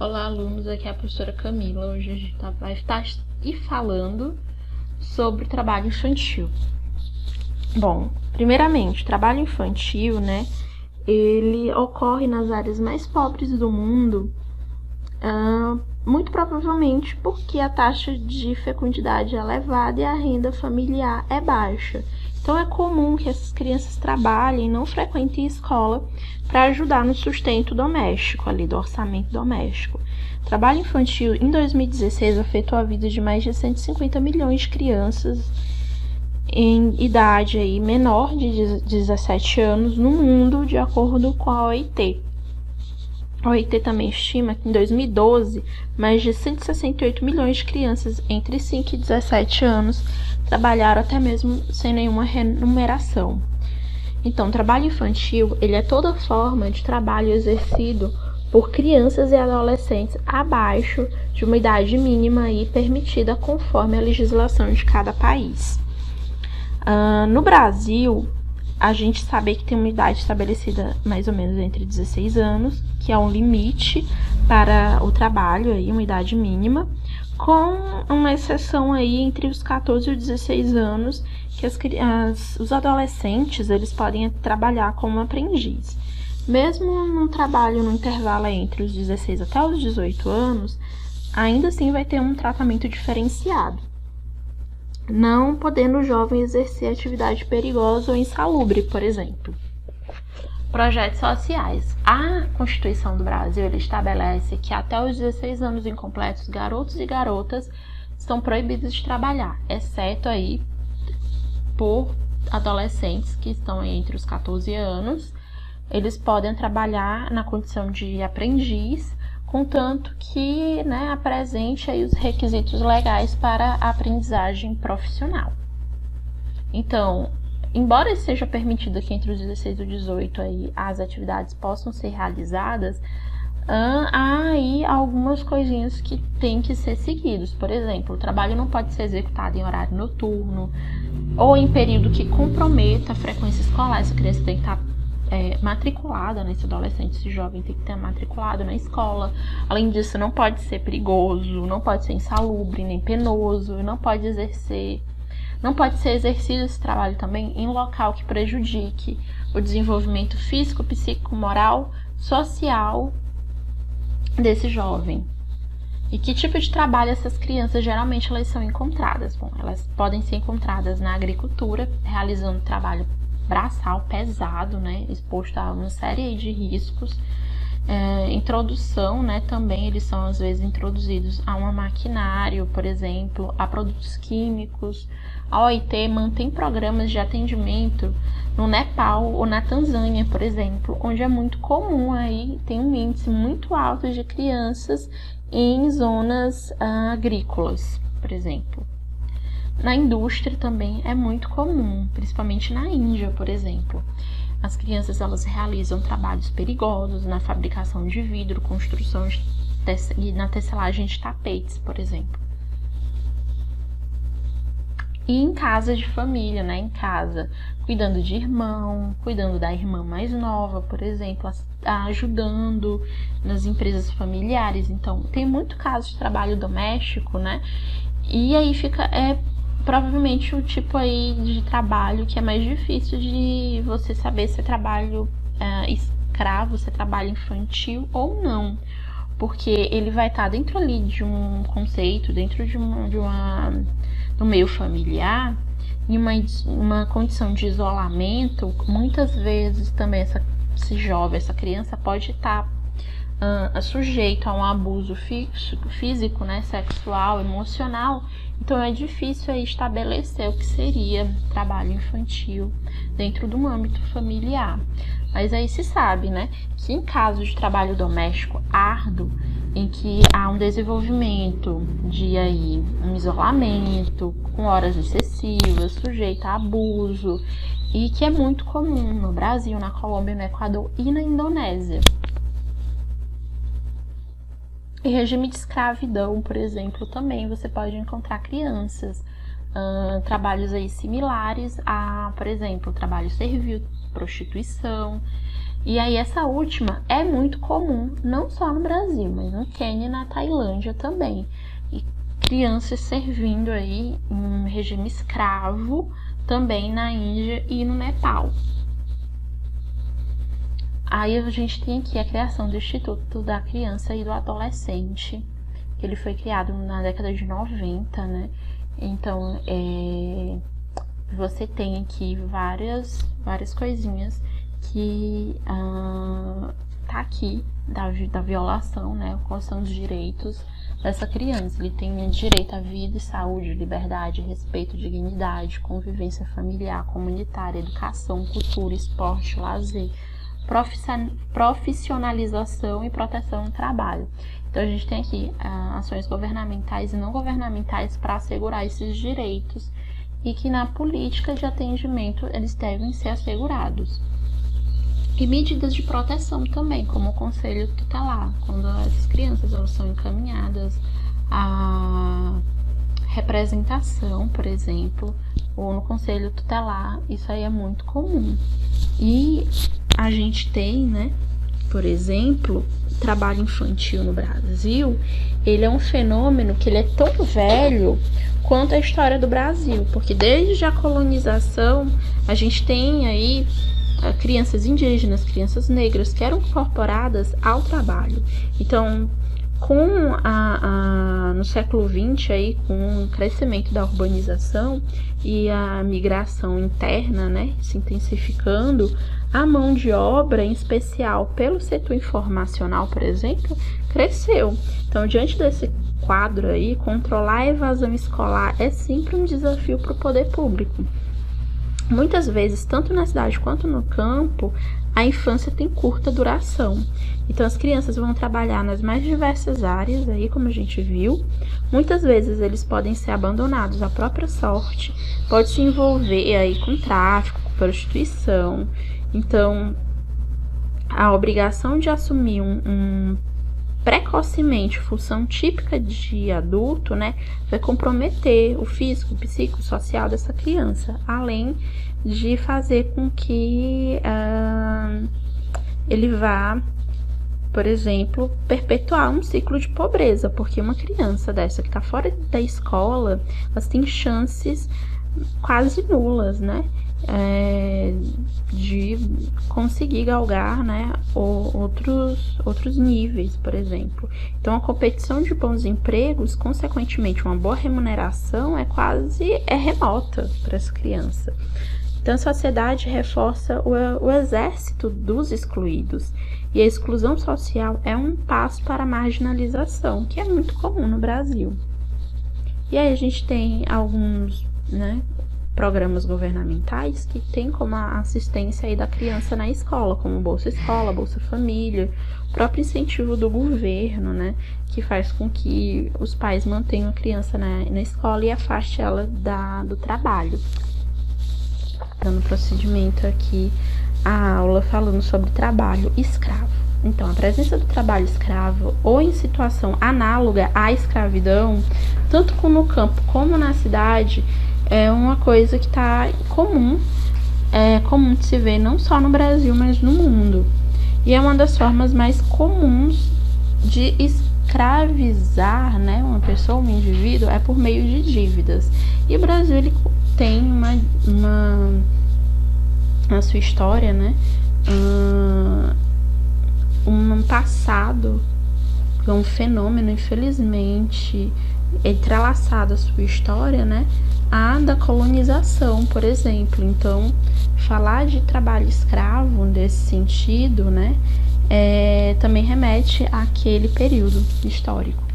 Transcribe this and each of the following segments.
Olá, alunos, aqui é a professora Camila. Hoje a gente vai estar falando sobre trabalho infantil. Bom, primeiramente, trabalho infantil, ele ocorre nas áreas mais pobres do mundo, muito provavelmente porque a taxa de fecundidade é elevada e a renda familiar é baixa. Então é comum que essas crianças trabalhem e não frequentem escola para ajudar no sustento doméstico, do orçamento doméstico. O trabalho infantil em 2016 afetou a vida de mais de 150 milhões de crianças em idade menor de 17 anos no mundo, de acordo com a OIT. A OIT também estima que em 2012, mais de 168 milhões de crianças entre 5 e 17 anos trabalharam até mesmo sem nenhuma remuneração. Então, o trabalho infantil ele é toda forma de trabalho exercido por crianças e adolescentes abaixo de uma idade mínima permitida conforme a legislação de cada país. No Brasil, a gente sabe que tem uma idade estabelecida mais ou menos entre 16 anos, que é um limite para o trabalho, uma idade mínima, com uma exceção entre os 14 e os 16 anos, que os adolescentes eles podem trabalhar como aprendiz. Mesmo no trabalho no intervalo entre os 16 até os 18 anos, ainda assim vai ter um tratamento diferenciado, não podendo o jovem exercer atividade perigosa ou insalubre, por exemplo. Projetos sociais. A Constituição do Brasil ele estabelece que até os 16 anos incompletos, garotos e garotas estão proibidos de trabalhar, exceto por adolescentes que estão entre os 14 anos. Eles podem trabalhar na condição de aprendiz, contanto que apresente os requisitos legais para a aprendizagem profissional. Então, embora seja permitido que entre os 16 e os 18 as atividades possam ser realizadas, há algumas coisinhas que têm que ser seguidos. Por exemplo, o trabalho não pode ser executado em horário noturno ou em período que comprometa a frequência escolar. Essa criança tem que estar matriculada, esse adolescente, esse jovem tem que estar matriculado na escola. Além disso, não pode ser perigoso, não pode ser insalubre, nem penoso, não pode ser exercido esse trabalho também em local que prejudique o desenvolvimento físico, psíquico, moral, social desse jovem. E que tipo de trabalho essas crianças geralmente elas são encontradas? Bom, elas podem ser encontradas na agricultura, realizando trabalho braçal pesado, exposto a uma série de riscos. Introdução, também eles são às vezes introduzidos a um maquinário, por exemplo, a produtos químicos. A OIT mantém programas de atendimento no Nepal ou na Tanzânia, por exemplo, onde é muito comum tem um índice muito alto de crianças em zonas agrícolas, por exemplo. Na indústria também é muito comum, principalmente na Índia, por exemplo. As crianças elas realizam trabalhos perigosos na fabricação de vidro, construção e na tecelagem de tapetes, por exemplo. E em casa de família, em casa, cuidando de irmão, cuidando da irmã mais nova, por exemplo, ajudando nas empresas familiares. Então, tem muito caso de trabalho doméstico, E aí provavelmente o tipo de trabalho que é mais difícil de você saber se é trabalho escravo, se é trabalho infantil ou não, porque ele vai estar dentro de um conceito, dentro do meio familiar, em uma condição de isolamento. Muitas vezes também esse jovem, essa criança pode estar sujeito a um abuso físico, sexual, emocional. Então é difícil estabelecer o que seria trabalho infantil dentro de um âmbito familiar. Mas se sabe, que em caso de trabalho doméstico árduo, em que há um desenvolvimento de um isolamento, com horas excessivas, sujeito a abuso, e que é muito comum no Brasil, na Colômbia, no Equador e na Indonésia. Em regime de escravidão, por exemplo, também você pode encontrar crianças, trabalhos similares a, por exemplo, trabalho servil, prostituição. E aí essa última é muito comum, não só no Brasil, mas no Quênia e na Tailândia também. E crianças servindo aí em regime escravo também na Índia e no Nepal. Aí a gente tem aqui a criação do Instituto da Criança e do Adolescente, que ele foi criado na década de 90, né? Então, você tem aqui várias coisinhas que tá aqui da violação, né? Quais são os direitos dessa criança. Ele tem direito à vida, saúde, liberdade, respeito, dignidade, convivência familiar, comunitária, educação, cultura, esporte, lazer, profissionalização e proteção no trabalho. Então a gente tem aqui ações governamentais e não governamentais para assegurar esses direitos e que na política de atendimento eles devem ser assegurados. E medidas de proteção também, como o conselho tutelar, quando essas crianças elas são encaminhadas à representação, por exemplo, ou no conselho tutelar, isso aí é muito comum. E a gente tem, né, por exemplo, trabalho infantil no Brasil, ele é um fenômeno que ele é tão velho quanto a história do Brasil, porque desde a colonização a gente tem aí crianças indígenas, crianças negras que eram incorporadas ao trabalho. Então, no século XX, aí, com o crescimento da urbanização e a migração interna, né, se intensificando, a mão de obra, em especial pelo setor informacional, por exemplo, cresceu. Então, diante desse quadro aí, controlar a evasão escolar é sempre um desafio para o poder público. Muitas vezes, tanto na cidade quanto no campo, a infância tem curta duração. Então, as crianças vão trabalhar nas mais diversas áreas, aí, como a gente viu. Muitas vezes, eles podem ser abandonados à própria sorte, pode se envolver aí com tráfico, com prostituição. Então, a obrigação de assumir precocemente função típica de adulto, né, vai comprometer o físico, o psicossocial dessa criança, além de fazer com que ele vá, por exemplo, perpetuar um ciclo de pobreza, porque uma criança dessa que está fora da escola, elas têm chances quase nulas, né, de conseguir galgar, né, outros níveis, por exemplo. Então, a competição de bons empregos, consequentemente, uma boa remuneração é remota para essa criança. Então, a sociedade reforça o exército dos excluídos. E a exclusão social é um passo para a marginalização, que é muito comum no Brasil. E aí a gente tem alguns, né, programas governamentais que tem como a assistência aí da criança na escola, como Bolsa Escola, Bolsa Família, o próprio incentivo do governo, né, que faz com que os pais mantenham a criança na escola e afaste ela do trabalho. Dando procedimento aqui a aula falando sobre trabalho escravo. Então, a presença do trabalho escravo ou em situação análoga à escravidão, tanto no campo como na cidade, é uma coisa que está comum, comum de se ver não só no Brasil, mas no mundo. E é uma das formas mais comuns de escravizar, né, uma pessoa, um indivíduo, é por meio de dívidas. E o Brasil, ele tem na sua história, né, um passado, um fenômeno, infelizmente, entrelaçado à sua história, né, a da colonização, por exemplo. Então, falar de trabalho escravo nesse sentido, né, também remete àquele período histórico.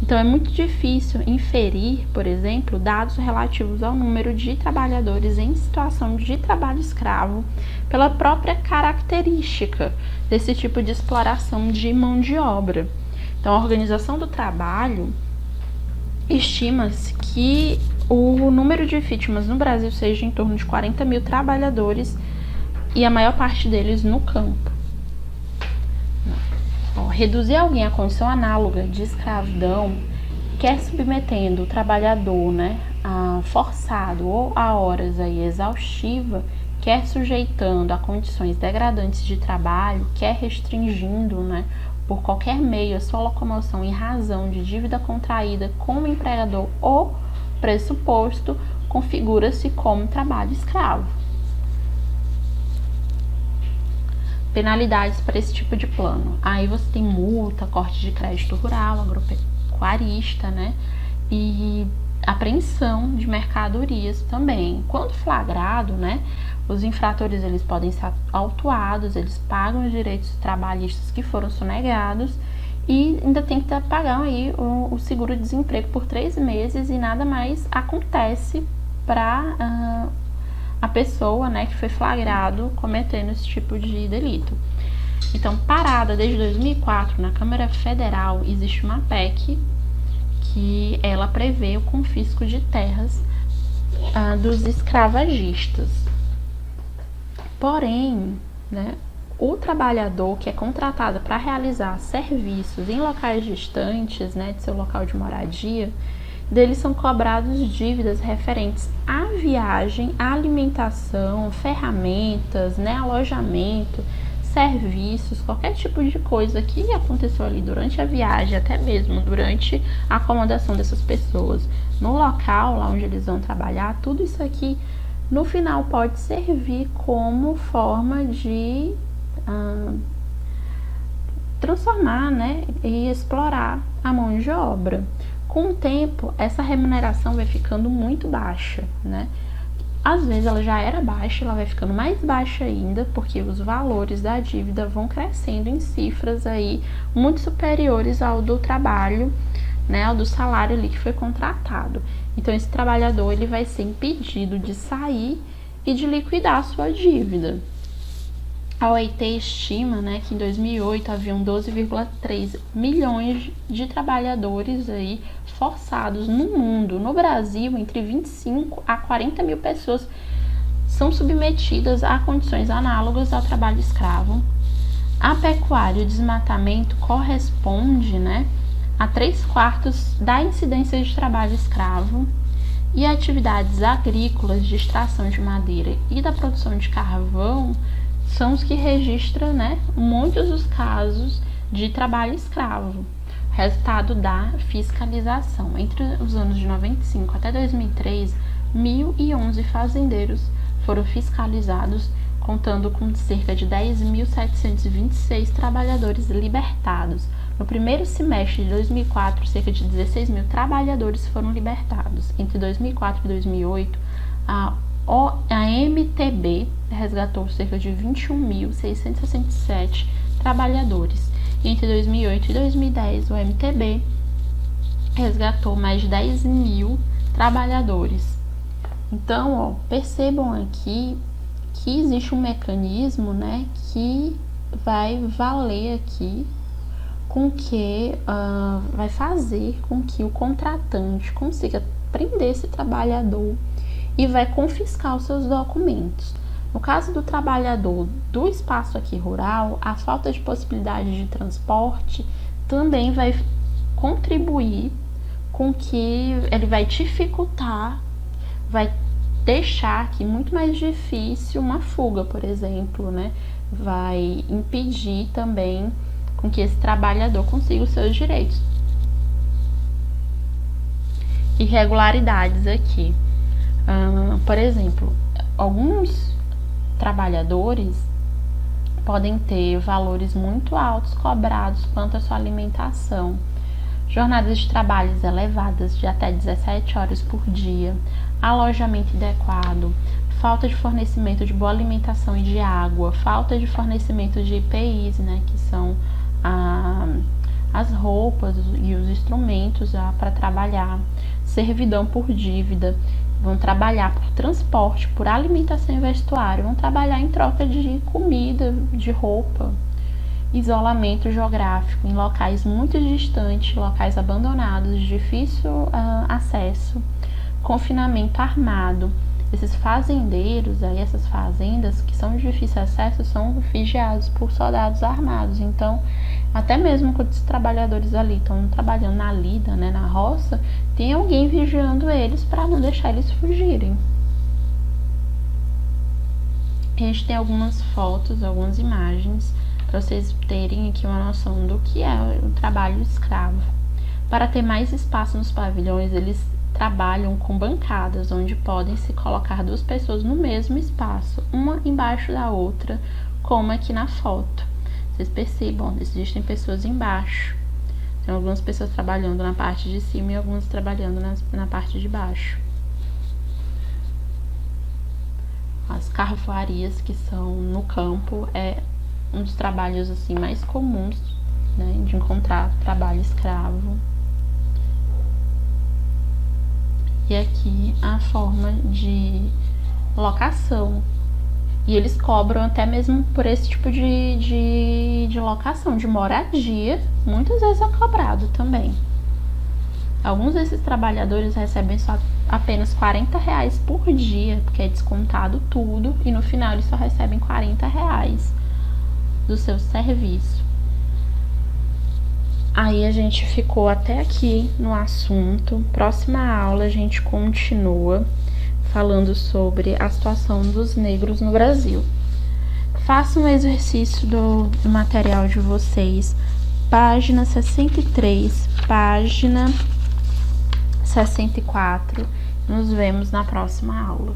Então, é muito difícil inferir, por exemplo, dados relativos ao número de trabalhadores em situação de trabalho escravo pela própria característica desse tipo de exploração de mão de obra. Então, a Organização do Trabalho estima-se que o número de vítimas no Brasil seja em torno de 40 mil trabalhadores e a maior parte deles no campo. Reduzir alguém à condição análoga de escravidão, quer submetendo o trabalhador, né, a forçado ou a horas aí exaustiva, quer sujeitando a condições degradantes de trabalho, quer restringindo, né, por qualquer meio a sua locomoção em razão de dívida contraída com o empregador ou pressuposto, configura-se como trabalho escravo. Penalidades para esse tipo de plano. Aí você tem multa, corte de crédito rural, agropecuarista, né? E apreensão de mercadorias também. Quando flagrado, né? Os infratores eles podem ser autuados, eles pagam os direitos trabalhistas que foram sonegados e ainda tem que pagar aí o seguro-desemprego por 3 meses e nada mais acontece para a pessoa, né, que foi flagrado cometendo esse tipo de delito. Então, parada desde 2004 na Câmara Federal, existe uma PEC que ela prevê o confisco de terras dos escravagistas. Porém, né, o trabalhador que é contratado para realizar serviços em locais distantes, né, de seu local de moradia, deles são cobrados dívidas referentes à viagem, à alimentação, ferramentas, né, alojamento, serviços, qualquer tipo de coisa que aconteceu ali durante a viagem, até mesmo durante a acomodação dessas pessoas no local lá onde eles vão trabalhar, tudo isso aqui no final pode servir como forma de transformar, né, e explorar a mão de obra. Com o tempo, essa remuneração vai ficando muito baixa, né? Às vezes ela já era baixa, ela vai ficando mais baixa ainda, porque os valores da dívida vão crescendo em cifras aí muito superiores ao do trabalho, né, ao do salário ali que foi contratado. Então esse trabalhador ele vai ser impedido de sair e de liquidar a sua dívida. A OIT estima, né, que em 2008 haviam 12,3 milhões de trabalhadores aí forçados no mundo. No Brasil, entre 25 a 40 mil pessoas são submetidas a condições análogas ao trabalho escravo. A pecuária e o desmatamento corresponde, né, a 3/4 da incidência de trabalho escravo. E atividades agrícolas de extração de madeira e da produção de carvão são os que registram, né, muitos dos casos de trabalho escravo, resultado da fiscalização. Entre os anos de 95 até 2003, 1.011 fazendeiros foram fiscalizados, contando com cerca de 10.726 trabalhadores libertados. No primeiro semestre de 2004, cerca de 16 mil trabalhadores foram libertados. Entre 2004 e 2008, a MTB resgatou cerca de 21.667 trabalhadores. Entre 2008 e 2010, o MTB resgatou mais de 10 mil trabalhadores. Então, ó, percebam aqui que existe um mecanismo, né, que vai valer aqui com que vai fazer com que o contratante consiga prender esse trabalhador e vai confiscar os seus documentos. No caso do trabalhador do espaço aqui rural, a falta de possibilidade de transporte também vai contribuir com que ele vai dificultar, vai deixar aqui muito mais difícil uma fuga, por exemplo, né? Vai impedir também com que esse trabalhador consiga os seus direitos. Irregularidades aqui. Por exemplo, alguns trabalhadores podem ter valores muito altos cobrados quanto à sua alimentação, jornadas de trabalho elevadas de até 17 horas por dia, alojamento inadequado, falta de fornecimento de boa alimentação e de água, falta de fornecimento de EPIs, né, que são as roupas e os instrumentos para trabalhar, servidão por dívida, vão trabalhar por transporte, por alimentação e vestuário, vão trabalhar em troca de comida, de roupa, isolamento geográfico em locais muito distantes, locais abandonados, de difícil acesso, confinamento armado. Esses fazendeiros, aí, essas fazendas que são de difícil acesso, são vigiados por soldados armados. Então, até mesmo quando os trabalhadores ali estão trabalhando na lida, né, na roça, tem alguém vigiando eles para não deixar eles fugirem. A gente tem algumas fotos, algumas imagens, para vocês terem aqui uma noção do que é o trabalho escravo. Para ter mais espaço nos pavilhões, eles trabalham com bancadas, onde podem se colocar 2 pessoas no mesmo espaço, uma embaixo da outra, como aqui na foto. Vocês percebam, existem pessoas embaixo. Tem algumas pessoas trabalhando na parte de cima e algumas trabalhando na parte de baixo. As carvoarias que são no campo é um dos trabalhos assim mais comuns, né, de encontrar trabalho escravo. E aqui a forma de locação. E eles cobram até mesmo por esse tipo de locação, de moradia, muitas vezes é cobrado também. Alguns desses trabalhadores recebem só apenas R$40 por dia, porque é descontado tudo, e no final eles só recebem R$40 do seu serviço. Aí a gente ficou até aqui no assunto. Próxima aula a gente continua falando sobre a situação dos negros no Brasil. Façam um exercício do material de vocês, página 63, página 64. Nos vemos na próxima aula.